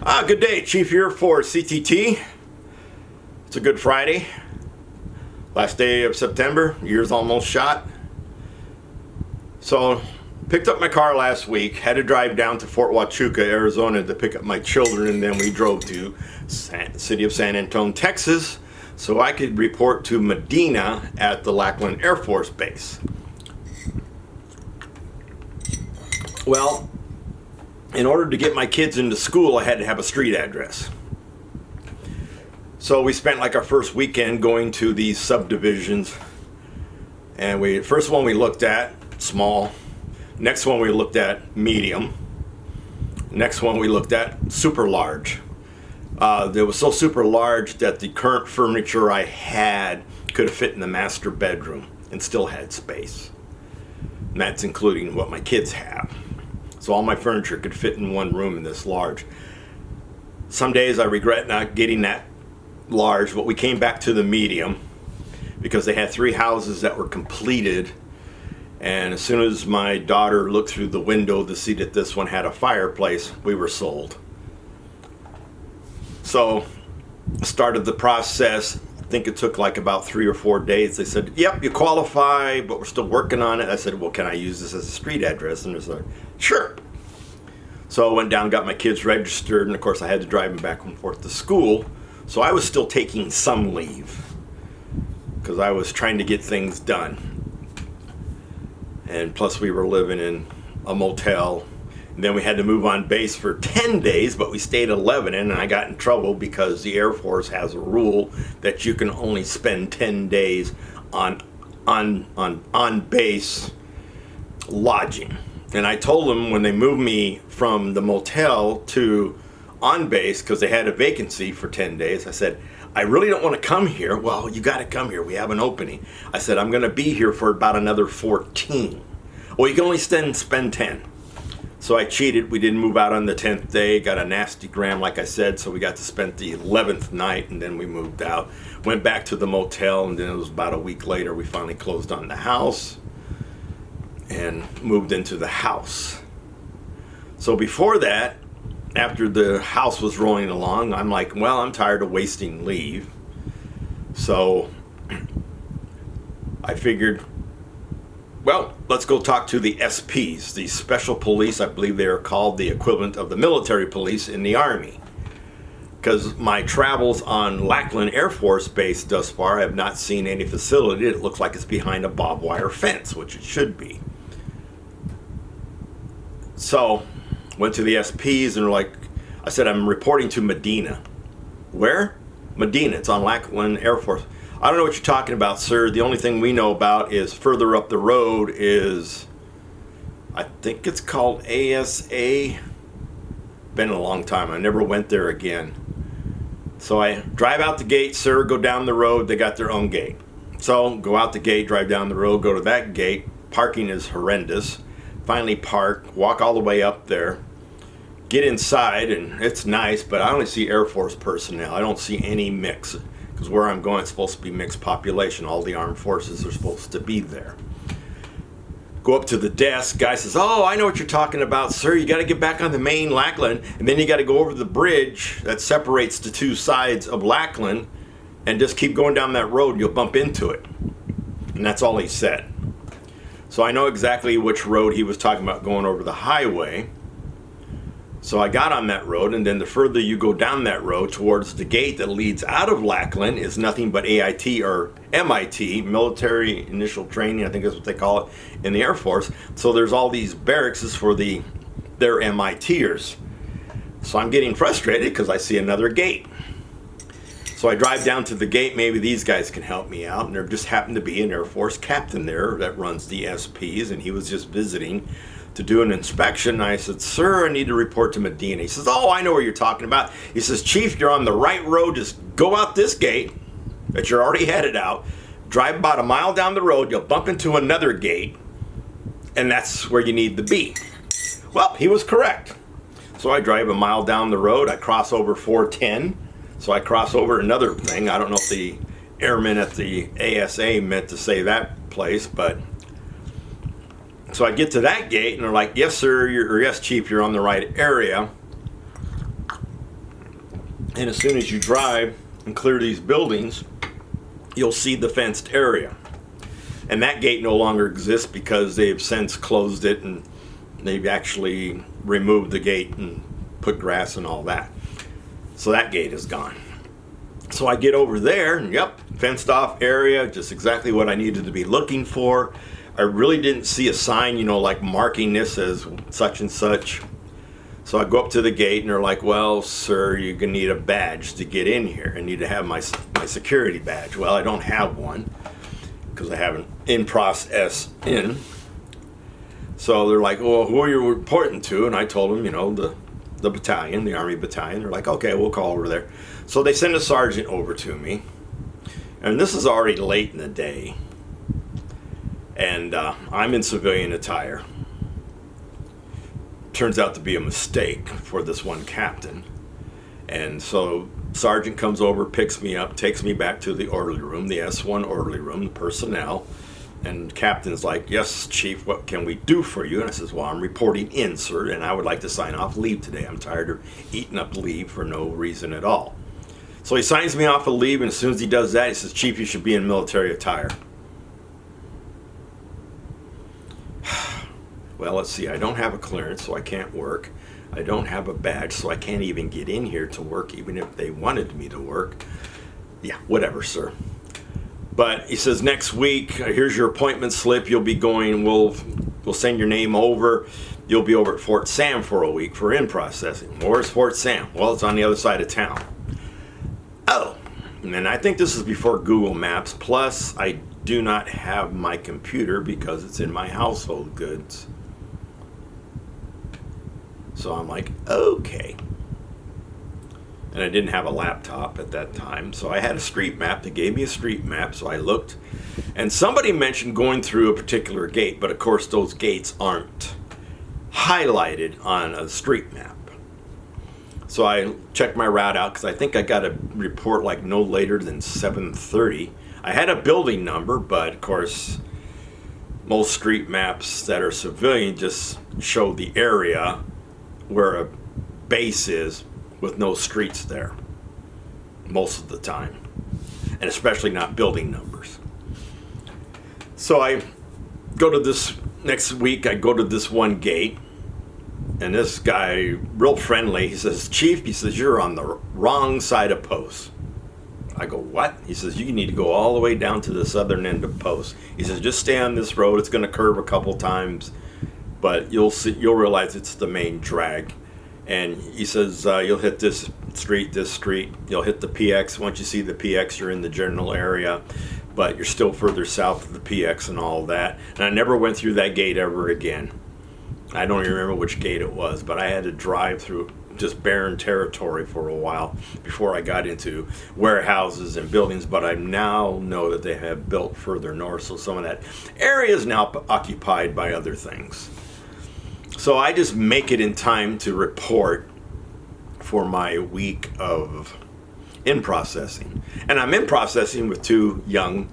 Good day, Chief here for CTT. It's a good Friday. Last day of September, year's almost shot. So, picked up my car last week, had to drive down to Fort Huachuca, Arizona to pick up my children, and then we drove to city of San Antonio, Texas, so I could report to Medina at the Lackland Air Force Base. Well, in order to get my kids into school, I had to have a street address. So we spent like our first weekend going to these subdivisions, and first one we looked at, small. Next one we looked at, medium. Next one we looked at, super large. It was so super large that the current furniture I had could have fit in the master bedroom and still had space. And that's including what my kids have. So all my furniture could fit in one room in this large. Some days I regret not getting that large, but we came back to the medium because they had 3 houses that were completed. And as soon as my daughter looked through the window to see that this one had a fireplace, we were sold. So started the process. I think it took like about 3 or 4 days. They said, yep, you qualify, but we're still working on it. I said, well, can I use this as a street address? And they're like, sure. So I went down, got my kids registered, and of course I had to drive them back and forth to school. So I was still taking some leave because I was trying to get things done. And plus we were living in a motel. And then we had to move on base for 10 days, but we stayed 11, and I got in trouble because the Air Force has a rule that you can only spend 10 days on base lodging. And I told them when they moved me from the motel to on base, because they had a vacancy for 10 days, I said, I really don't want to come here. Well, you got to come here. We have an opening. I said, I'm going to be here for about another 14. Well, you can only spend 10. So I cheated. We didn't move out on the 10th day. Got a nasty gram, like I said, so we got to spend the 11th night, and then we moved out. Went back to the motel, and then it was about a week later we finally closed on the house and moved into the house. So before that, after the house was rolling along, I'm like, well, I'm tired of wasting leave. So I figured, well, let's go talk to the SPs, the special police. I believe they are called the equivalent of the military police in the Army. Because my travels on Lackland Air Force Base thus far, I have not seen any facility that looks like it's behind a barbed wire fence, which it should be. So went to the SPs and I said, I'm reporting to Medina. Where? Medina. It's on Lackland Air Force. I don't know what you're talking about, sir. The only thing we know about is further up the road is, I think it's called ASA. Been a long time. I never went there again. So I drive out the gate, sir, go down the road. They got their own gate. So go out the gate, drive down the road, go to that gate. Parking is horrendous. Finally park, walk all the way up there. Get inside, and it's nice, but I only see Air Force personnel. I don't see any mix. Because where I'm going, it's supposed to be mixed population. All the armed forces are supposed to be there. Go up to the desk. Guy says, oh, I know what you're talking about, sir. You got to get back on the main Lackland, and then you got to go over the bridge that separates the 2 sides of Lackland, and just keep going down that road. You'll bump into it. And that's all he said. So I know exactly which road he was talking about going over the highway. So I got on that road, and then the further you go down that road towards the gate that leads out of Lackland is nothing but AIT or MIT, Military Initial Training, I think that's what they call it in the Air Force. So there's all these barracks for their MITers. So I'm getting frustrated because I see another gate. So I drive down to the gate, maybe these guys can help me out, and there just happened to be an Air Force captain there that runs the SPs, and he was just visiting to do an inspection. And I said, sir, I need to report to Medina. He says, oh, I know what you're talking about. He says, Chief, you're on the right road. Just go out this gate that you're already headed out. Drive about a mile down the road. You'll bump into another gate, and that's where you need to be. Well, he was correct. So I drive a mile down the road. I cross over 410. So I cross over another thing. I don't know if the airmen at the ASA meant to say that place, but so I get to that gate, and they're like, yes, sir, or yes, Chief, you're on the right area. And as soon as you drive and clear these buildings, you'll see the fenced area. And that gate no longer exists because they've since closed it, and they've actually removed the gate and put grass and all that. So that gate is gone. So I get over there, and yep, fenced off area, just exactly what I needed to be looking for. I really didn't see a sign, like marking this as such and such. So I go up to the gate, and they're like, well, sir, you're going to need a badge to get in here. I need to have my security badge. Well, I don't have one because I have an in-process in. So they're like, well, who are you reporting to? And I told them, the battalion, the Army battalion. They're like, okay, we'll call over there. So they send a sergeant over to me. And this is already late in the day. And I'm in civilian attire. Turns out to be a mistake for this one captain. And so sergeant comes over, picks me up, takes me back to the orderly room, the S1 orderly room, the personnel. And captain's like, yes, chief, what can we do for you? And I says, well, I'm reporting in, sir, and I would like to sign off leave today. I'm tired of eating up leave for no reason at all. So he signs me off of leave, and as soon as he does that, he says, chief, you should be in military attire. Well, let's see, I don't have a clearance, so I can't work. I don't have a badge, so I can't even get in here to work, even if they wanted me to work. Yeah, whatever, sir. But he says, next week, here's your appointment slip. You'll be going, we'll send your name over. You'll be over at Fort Sam for a week for in-processing. Where's Fort Sam? Well, it's on the other side of town. Oh, and I think this is before Google Maps. Plus, I do not have my computer because it's in my household goods. So I'm like, okay. And I didn't have a laptop at that time, so I had a street map. They gave me a street map, so I looked. And somebody mentioned going through a particular gate, but of course those gates aren't highlighted on a street map. So I checked my route out because I think I got a report like no later than 7:30. I had a building number, but of course most street maps that are civilian just show the area where a base is with no streets there most of the time, and especially not building numbers. So I go to this next week, I go to this one gate, and this guy, real friendly, he says, chief, he says, you're on the wrong side of post. I go, what? He says, you need to go all the way down to the southern end of post. He says, just stay on this road, it's going to curve a couple times, but you'll realize it's the main drag. And he says, you'll hit this street, you'll hit the PX. Once you see the PX, you're in the general area, but you're still further south of the PX and all that. And I never went through that gate ever again. I don't even remember which gate it was, but I had to drive through just barren territory for a while before I got into warehouses and buildings, but I now know that they have built further north, so some of that area is now occupied by other things. So I just make it in time to report for my week of in-processing. And I'm in-processing with two young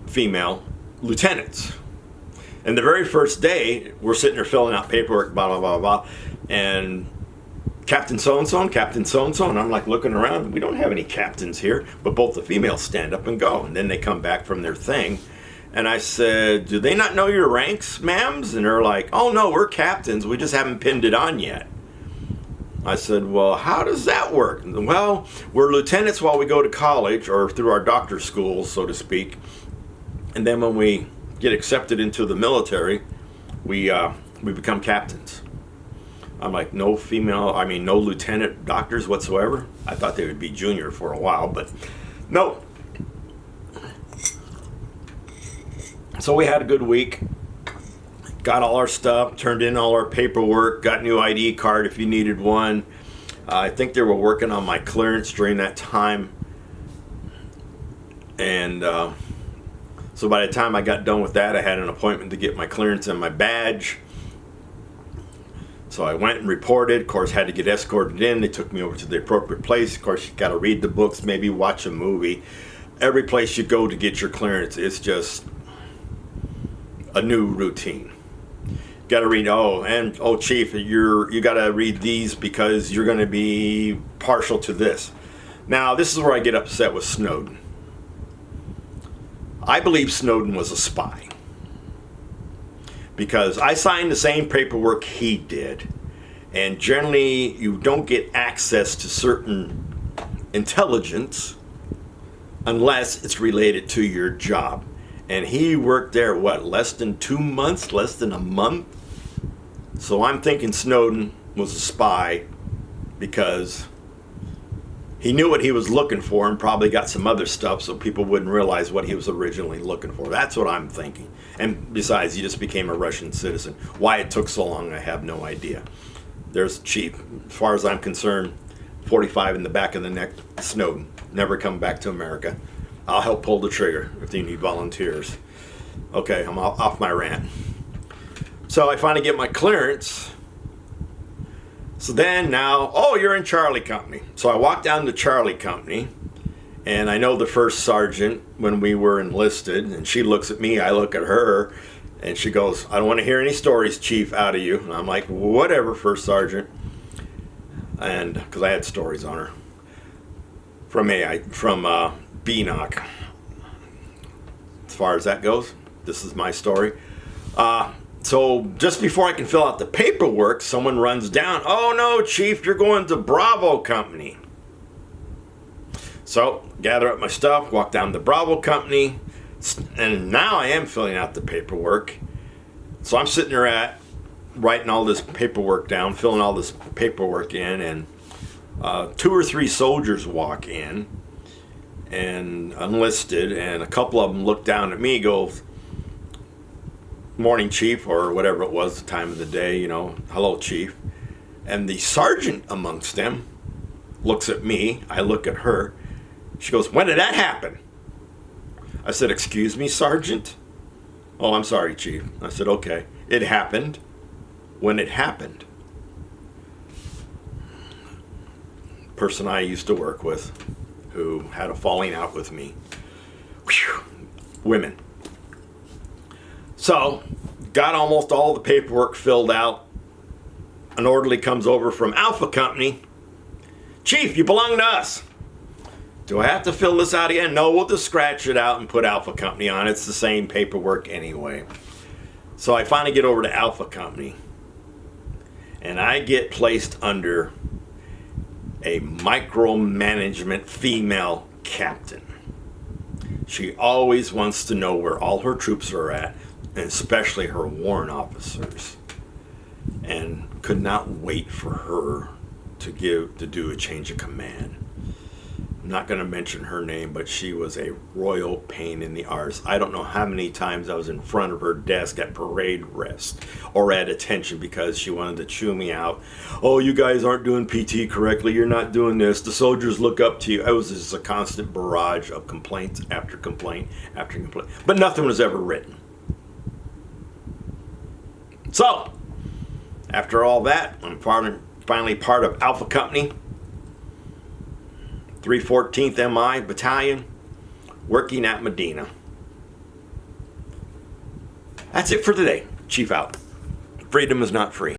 female lieutenants. And the very first day, we're sitting there filling out paperwork, blah, blah, blah, blah, and Captain so-and-so and Captain so-and-so, and I'm like looking around, we don't have any captains here, but both the females stand up and go, and then they come back from their thing. And I said, do they not know your ranks, ma'ams? And they're like, oh no, we're captains, we just haven't pinned it on yet. I said, well, how does that work? And, well, we're lieutenants while we go to college, or through our doctor school, so to speak. And then when we get accepted into the military, we become captains. I'm like, no lieutenant doctors whatsoever. I thought they would be junior for a while, but no. So we had a good week. Got all our stuff, turned in all our paperwork, got new ID card if you needed one. I think they were working on my clearance during that time. And so by the time I got done with that, I had an appointment to get my clearance and my badge. So I went and reported, of course, had to get escorted in. They took me over to the appropriate place. Of course, you got to read the books, maybe watch a movie. Every place you go to get your clearance, it's just a new routine. got to read. Oh, Chief, you got to read these because you're going to be partial to this. Now, this is where I get upset with Snowden. I believe Snowden was a spy because I signed the same paperwork he did, and generally you don't get access to certain intelligence unless it's related to your job. And he worked there, less than 2 months, less than a month? So I'm thinking Snowden was a spy because he knew what he was looking for and probably got some other stuff so people wouldn't realize what he was originally looking for. That's what I'm thinking. And besides, he just became a Russian citizen. Why it took so long, I have no idea. There's Chief. As far as I'm concerned, 45 in the back of the neck, Snowden. Never come back to America. I'll help pull the trigger if you need volunteers. Okay, I'm off my rant. So I finally get my clearance. So then now, you're in Charlie Company. So I walk down to Charlie Company, and I know the first sergeant when we were enlisted, and she looks at me, I look at her, and she goes, I don't want to hear any stories, Chief, out of you. And I'm like, whatever, first sergeant. And because I had stories on her from BNOC. As far as that goes, this is my story. So just before I can fill out the paperwork, someone runs down. Oh no, Chief, you're going to Bravo Company. So gather up my stuff, walk down to Bravo Company, and now I am filling out the paperwork. So I'm sitting there writing all this paperwork down, filling all this paperwork in, and 2 or 3 soldiers walk in and enlisted, and a couple of them look down at me, go, morning, Chief, or whatever it was, the time of the day, hello, Chief. And the sergeant amongst them looks at me, I look at her. She goes, when did that happen? I said, excuse me, Sergeant? Oh, I'm sorry, Chief. I said, okay. It happened when it happened. Person I used to work with who had a falling out with me. Whew. Women. So, got almost all the paperwork filled out. An orderly comes over from Alpha Company. Chief, you belong to us. Do I have to fill this out again? No, we'll just scratch it out and put Alpha Company on. It's the same paperwork anyway. So I finally get over to Alpha Company, and I get placed under a micromanagement female captain. She always wants to know where all her troops are at, and especially her warrant officers, and could not wait for her to do a change of command. I'm not going to mention her name, but she was a royal pain in the arse. I don't know how many times I was in front of her desk at parade rest or at attention because she wanted to chew me out. Oh, you guys aren't doing PT correctly. You're not doing this. The soldiers look up to you. It was just a constant barrage of complaints after complaint after complaint. But nothing was ever written. So, after all that, I'm finally part of Alpha Company, 314th MI Battalion, working at Medina. That's it for today. Chief out. Freedom is not free.